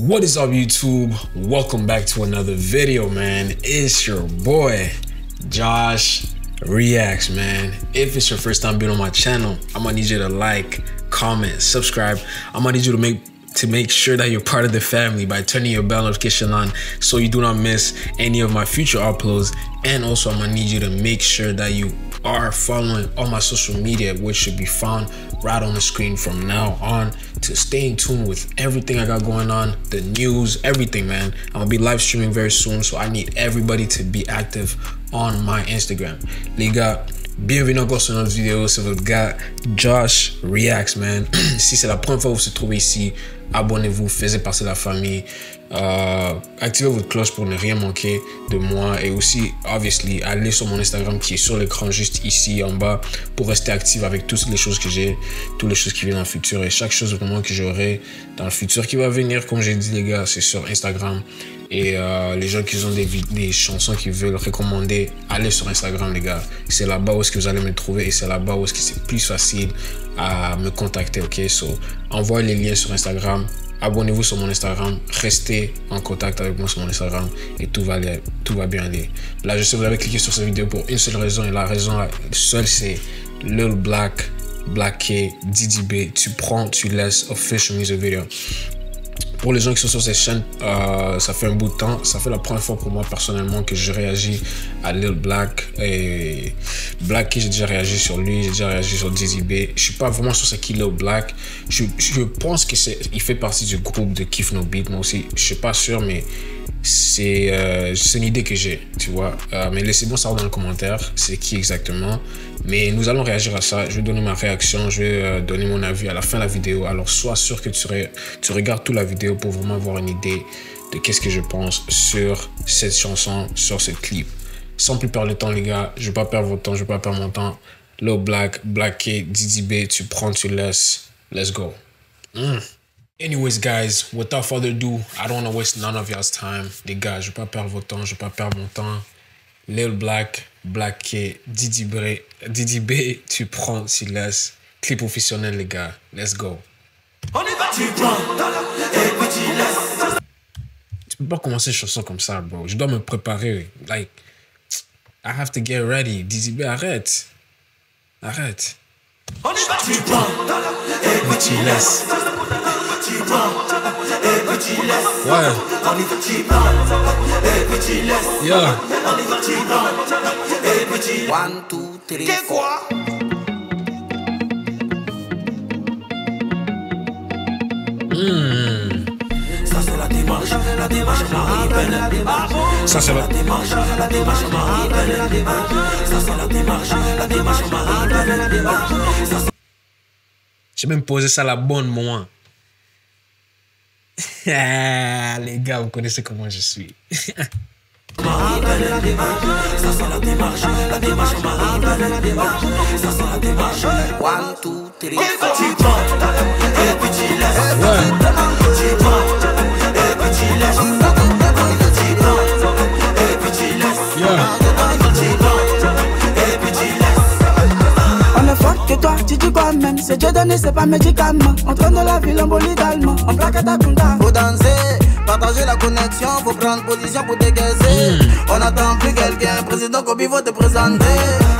What is up, YouTube? Welcome back to another video, man. It's your boy Josh Reacts, man. If it's your first time being on my channel, I'm gonna need you to like, comment, subscribe. I'm gonna need you to make sure that you're part of the family by turning your bell notification on so you do not miss any of my future uploads. And also I'm gonna need you to make sure that you are following all my social media, which should be found right on the screen from now on, to stay in tune with everything I got going on, the news, everything, man. I'm gonna be live streaming very soon, so I need everybody to be active on my Instagram. Les gars, bienvenue encore sur notre vidéo, c'est votre gars Josh Reacts, man. Si c'est la première fois que vous vous trouvez ici, abonnez-vous, faites partie de la famille, activez votre cloche pour ne rien manquer de moi, et aussi, obviously, allez sur mon Instagram qui est sur l'écran juste ici en bas pour rester actif avec toutes les choses que j'ai, toutes les choses qui viennent dans le futur, et chaque chose vraiment que j'aurai dans le futur qui va venir, comme j'ai dit les gars, c'est sur Instagram. Et les gens qui ont des chansons qu'ils veulent recommander, allez sur Instagram les gars. C'est là-bas où est-ce que vous allez me trouver, et c'est là-bas où est-ce que c'est plus facile à me contacter, ok? So, envoyez les liens sur Instagram, abonnez-vous sur mon Instagram, restez en contact avec moi sur mon Instagram et tout va bien aller. Là, je sais que vous avez cliqué sur cette vidéo pour une seule raison, et la raison seule, c'est Lil Black, Black K, Diddy B, Tu prends, tu laisses, official music video. Pour les gens qui sont sur cette chaîne, ça fait un bout de temps. Ça fait la première fois pour moi personnellement que je réagis à Lil Black. Et Black K, j'ai déjà réagi sur lui, j'ai déjà réagi sur Diddy B. Je suis pas vraiment sur ce qui Lil Black. Je pense que il fait partie du groupe de Kiff No Beat. Moi aussi, je suis pas sûr, mais c'est une idée que j'ai, tu vois. Mais laissez-moi savoir dans les commentaires c'est qui exactement. Mais nous allons réagir à ça. Je vais donner ma réaction, je vais donner mon avis à la fin de la vidéo. Alors sois sûr que tu regardes toute la vidéo pour vraiment avoir une idée de qu'est-ce que je pense sur cette chanson, sur ce clip. Sans plus perdre de temps les gars, je vais pas perdre votre temps, je vais pas perdre mon temps. Lil Black, Black K, Diddy B, Tu prends, tu laisses. Let's go. Anyways guys, without further ado, I don't want to waste none of y'all's time. Les gars, je vais pas perdre votre temps, je vais pas perdre mon temps. Lil Black, Black K, Diddy B, Tu prends, tu laisses. Clip officiel les gars, let's go. On y va. Tu prends, et puis tu laisses. Tu peux pas commencer une chanson comme ça, bro. Je dois me préparer. Like, I have to get ready. Diddy B, arrête. Arrête. On y va. Tu prends, et puis tu laisses. Tu prends, et puis tu laisses. Ouais. On y va, tu prends, et puis tu laisses. Yeah. On y va, tu prends, et puis tu laisses. 1, 2, 3. Qu'est-ce quoi? Ça c'est la démarche Marie-Pen. Ça c'est la démarche Marie-Pen. Ça c'est la démarche Marie-Pen. J'ai même posé ça la bonne moi. Les gars, vous connaissez comment je suis. Ça c'est la démarche Marie-Pen. Ça c'est la démarche. 1, 2, 3. Tu prends, et puis tu laisses. Tu prends, et puis tu laisses. Tu prends, et puis tu laisses. Tu prends, et puis tu laisses. On est fort que toi, tu dis quoi même? C'est Dieu donné, c'est pas médicalement. En train de la ville en bolidalement. En plaque à ta kunda. Faut danser, partager la connexion. Faut prendre position pour dégazer. On attend plus quelqu'un, président Kobe faut te présenter.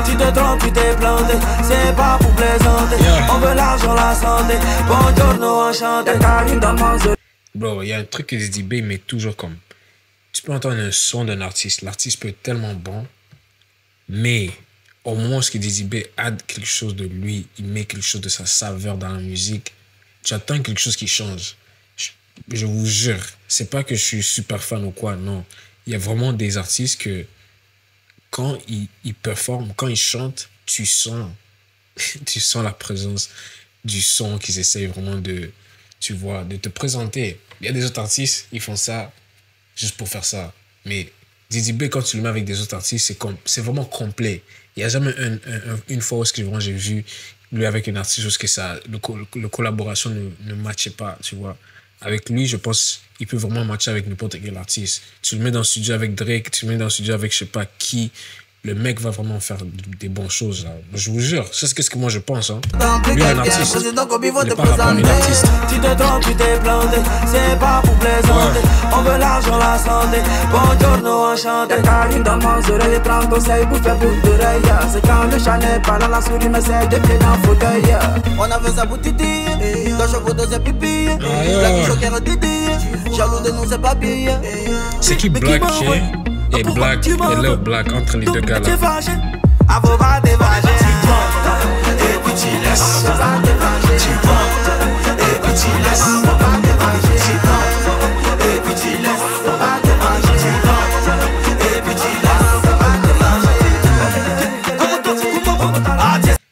Tu te trompes, tu t'es planté. C'est pas pour plaisanter. On veut l'argent, la santé. Buongiorno, enchanté. Bro, il y a un truc que Diddy B met toujours comme. Tu peux entendre un son d'un artiste. L'artiste peut être tellement bon, mais au moins ce que Diddy B a quelque chose de lui, il met quelque chose de sa saveur dans la musique. Tu attends quelque chose qui change. Je vous jure, c'est pas que je suis super fan ou quoi, non. Il y a vraiment des artistes que quand ils performent, quand ils chantent, tu sens la présence du son qu'ils essayent vraiment de, tu vois, de te présenter. Il y a des autres artistes, ils font ça juste pour faire ça. Mais Diddy B, quand tu le mets avec des autres artistes, c'est vraiment complet. Il n'y a jamais une fois où j'ai vu lui avec un artiste où que ça, le collaboration ne matchait pas, tu vois. Avec lui, je pense qu'il peut vraiment matcher avec n'importe quel artiste. Tu le mets dans le studio avec Drake, tu le mets dans le studio avec je sais pas qui, le mec va vraiment faire des bonnes choses là. Je vous jure, c'est ce que moi je pense. Hein. Lui, un artiste, il n'est pas rappeur, il est artiste. Tu te trompes, tu t'es planté, c'est pas pour plaisanter. On veut l'argent, la santé, buongiorno, enchanté. T'arrives dans mon oreille, prends conseil pour faire boule d'oreille. C'est quand le chat n'est pas là, la souris me sert de pied dans le fauteuil. On a fait ça pour Titi, quand je photo c'est pipi. La qui choquère Titi, jaloux de nous c'est papier. C'est qui Black et Black et Lil Black entre les deux gars là? Avocat des vaches. Et puis tu laisses. Tu prends. Et puis tu laisses. Et puis tu laisses.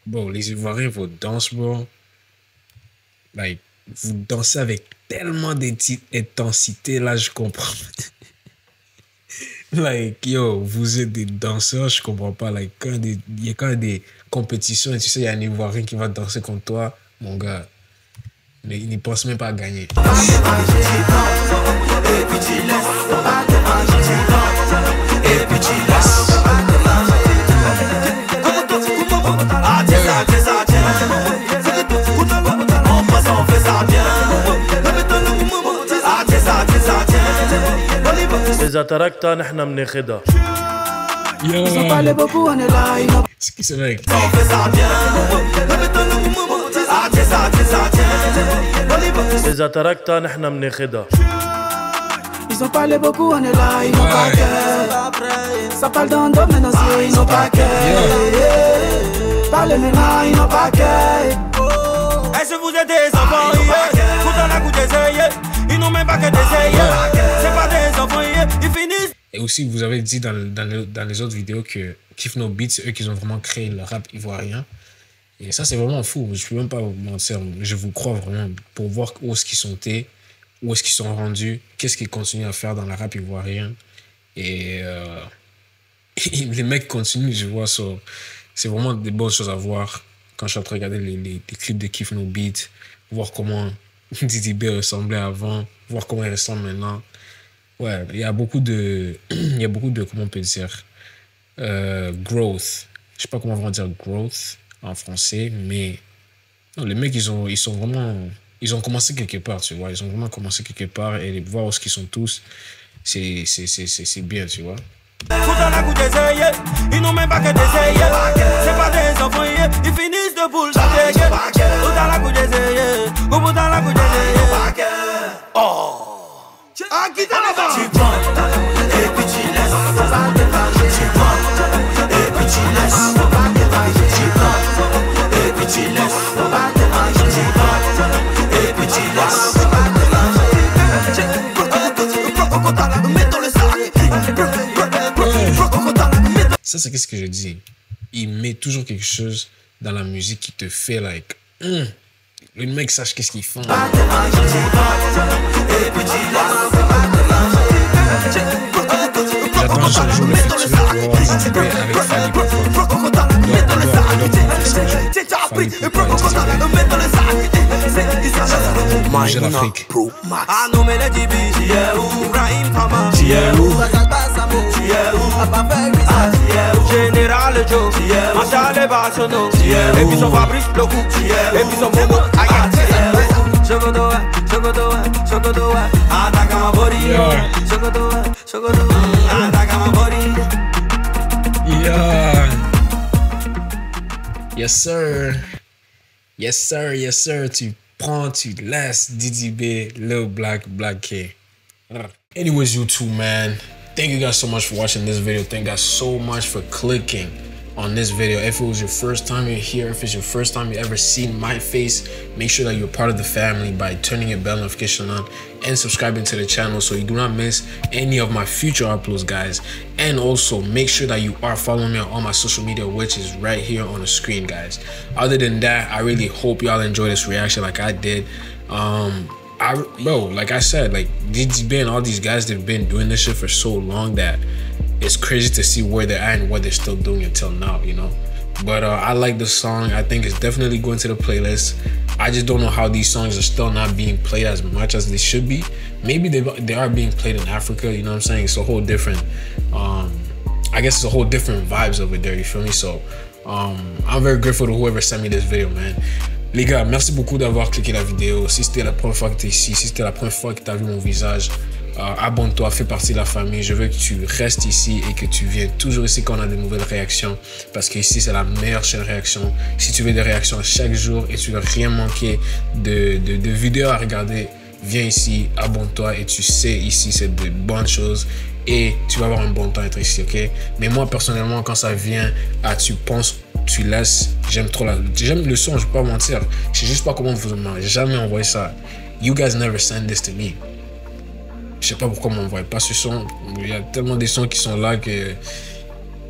Bon, les Ivoiriens, vos danses, bro. Like, vous dansez avec tellement d'intensité, là, je comprends. Like, yo, vous êtes des danseurs, je comprends pas. Like, il y a quand même des compétitions et tu sais, il y a un Ivoirien qui va danser contre toi, mon gars. Mais il n'y pense même pas à gagner. إذا تركتها نحن بناخدها. C'est qui ce mec? إذا تركتها نحن بناخدها. Ils ont parlé beaucoup, on est là, ils n'ont pas cœur. Ça parle d'un dos, mais non, ils n'ont pas cœur. Parlez maintenant, ils n'ont pas cœur. Est-ce que vous êtes des enfants, vous en avez d'essayer. Ils n'ont même pas que d'essayer. C'est pas des enfants, ils finissent. Et aussi, vous avez dit dans les autres vidéos que Kiff No Beat, c'est eux qui ont vraiment créé le rap ivoirien. Et ça, c'est vraiment fou. Je peux même pas vous mentir. Je vous crois vraiment pour voir où est-ce qu'ils sont été, où est-ce qu'ils sont rendus, qu'est-ce qu'ils continuent à faire dans le rap ivoirien. Et les mecs continuent, je vois ça. C'est vraiment des bonnes choses à voir quand je suis en train de regarder les clips de Kiff No Beat, voir comment Didi B ressemblait avant, voir comment il ressemble maintenant. Ouais, il y a beaucoup de, comment on peut dire, growth. Je sais pas comment on va dire growth en français, mais non, les mecs, ils ont commencé quelque part, tu vois. Ils ont vraiment commencé quelque part et voir où ils sont tous, c'est bien, tu vois. Ils n'ont même pas que d'essayer. C'est pas des enfants, ils finissent de boule. Tout dans la coupe d'essayer. Au bout dans la coupe d'essayer. Oh. Ah, qui t'en va? Tu prends, et puis tu laisses. Tu prends, et puis tu laisses. Tu prends, et puis tu laisses. Tu prends, et puis tu laisses. Ça, c'est qu'est-ce que je dis. Il met toujours quelque chose dans la musique qui te fait like, le mec sache qu'est-ce qu'ils font. J'attends chaque jour le futur pour voir Didi B avec Fally Ipupa. Manger l'Afrique. Ah non mais les DB, Ibrahim Kama, Général Joe, Machale Bachono, et puis son Fabrice Loku, et puis son Momo, Chogodoa, Chogodoa, Chogodoa, Ataka Mabori, Chogodoa, Chogodoa, Ataka Mabori. Yeah. Yes sir. Yes sir, yes sir. Tu prends, tu laisses Didi B, Lil Black, Black K. Anyways, YouTube, man. Thank you guys so much for watching this video. Thank you guys so much for clicking on this video. If it was your first time you're here, if it's your first time you ever seen my face, make sure that you're part of the family by turning your bell notification on and subscribing to the channel so you do not miss any of my future uploads, guys. And also make sure that you are following me on all my social media, which is right here on the screen, guys. Other than that, I really hope y'all enjoy this reaction like I did. Bro, like I said, like Didi B and all these guys, they've been doing this shit for so long that it's crazy to see where they're at and what they're still doing until now, you know. But I like the song. I think it's definitely going to the playlist. I just don't know how these songs are still not being played as much as they should be. Maybe they are being played in Africa, you know what I'm saying? It's a whole different I guess it's a whole different vibes over there, you feel me? So I'm very grateful to whoever sent me this video, man. Les gars, merci beaucoup d'avoir cliqué la vidéo. Si c'était la première fois que tu es ici, si c'était la première fois que tu as vu mon visage, abonne-toi, fais partie de la famille. Je veux que tu restes ici et que tu viennes toujours ici quand on a de nouvelles réactions. Parce que ici, c'est la meilleure chaîne de réaction. Si tu veux des réactions chaque jour et tu veux rien manquer de vidéos à regarder, viens ici, abonne-toi et tu sais ici, c'est de bonnes choses. Et tu vas avoir un bon temps à être ici, ok? Mais moi, personnellement, quand ça vient à tu penses, tu laisses, j'aime le son, je peux pas mentir. Je sais juste pas comment vous m'avez jamais envoyé ça. You guys never send this to me. Je sais pas pourquoi on m'envoie pas ce son. Il y a tellement de sons qui sont là que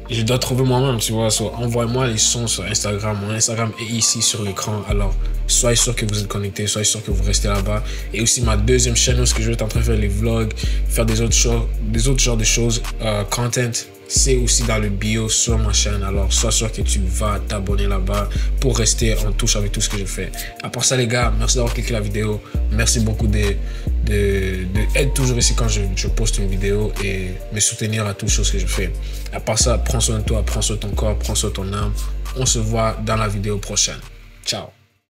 je dois trouver moi-même, tu vois. So, envoie-moi les sons sur Instagram. Mon Instagram est ici sur l'écran. Alors, soyez sûr que vous êtes connectés, soyez sûr que vous restez là-bas. Et aussi ma deuxième chaîne où je vais être en train de faire les vlogs, faire des autres genres de choses, content. C'est aussi dans le bio sur ma chaîne. Alors, sois sûr que tu vas t'abonner là-bas pour rester en touche avec tout ce que je fais. À part ça, les gars, merci d'avoir cliqué la vidéo. Merci beaucoup d'être toujours ici quand je poste une vidéo et me soutenir à toutes choses que je fais. À part ça, prends soin de toi, prends soin de ton corps, prends soin de ton âme. On se voit dans la vidéo prochaine. Ciao.